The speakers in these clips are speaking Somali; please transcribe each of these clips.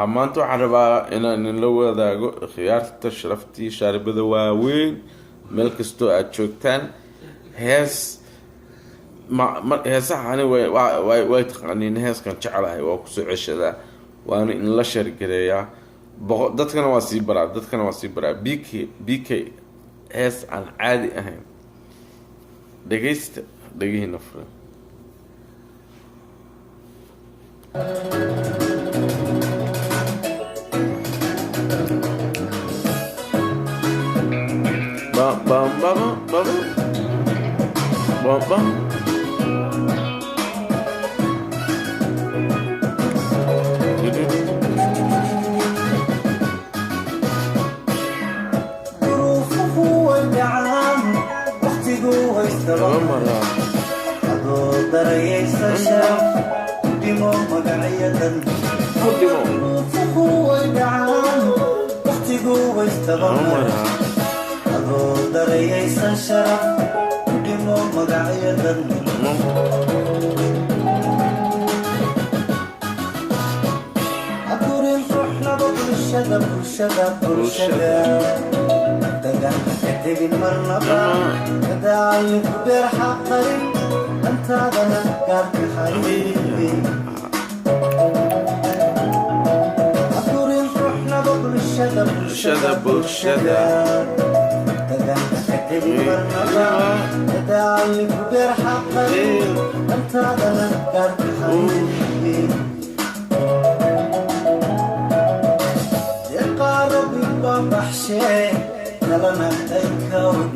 maanta waxaan rabaa inaan la wadaago khiyaarta sharaftii shaaribada waaweyn meel kastoo aad joogtaan heesaha ani way taqaaniin heeskan jecelahay waa kusoo ceshadaa waana in la shargareeyaa dadkana waa sii baraa bk hees aan caadi ahayn dhegaysta dhegihiina furan bam bam bam bam bam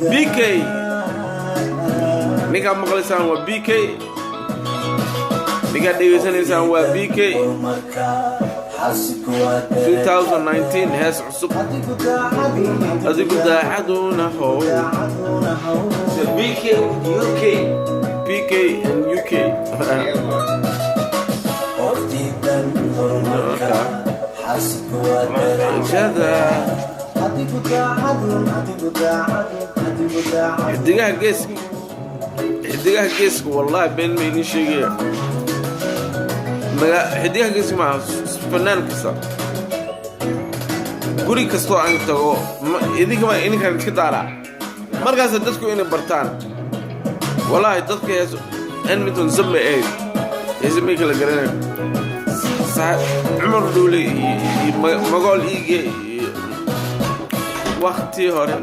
BK ninka maqlaysaan waa BK ninka dhegeysanaysaan waa BK 2019 hees cusub adigu daacaduna how BK UK BK and UK xidigaha geeska wallahi been ma idin sheegaya xidigaha geeska ma fanaan kasta guri kastoo aan tago idinkan iska daaraa markaas dadku inay bartaan wallahi dadka heeso Edmonton Zambia heeso ma kala garanayo عمر دولي مقال إيجي وقتي هوري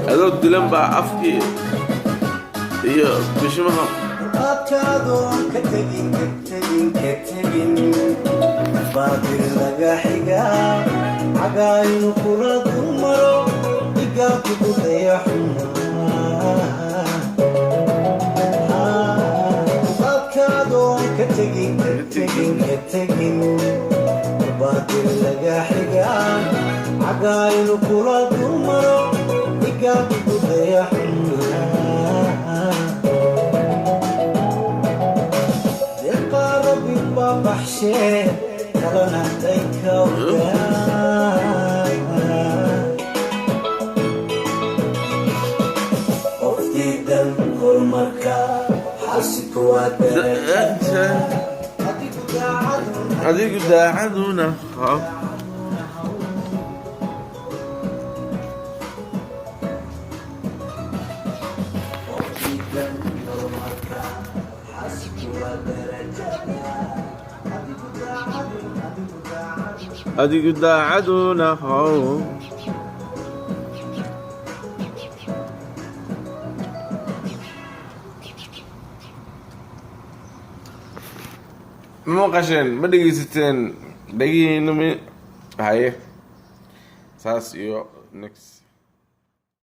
هذا الدلم بقى أفكي iyo bishimaha adkaadon ka tagin baadir laga xiga cagaynu kula dumaro igaabku kudaya adkaadon ka tagin baadir laga xiga cagaynu kula dumaro igaabku kudaya بحشي كلنا تيكودا أفتي دم كل مركا حاسك ودرجة هذيك داعدونا خاف adigu daacaduna how ma qasheen ma dhegeysateen dhagihiina haye saas iyo next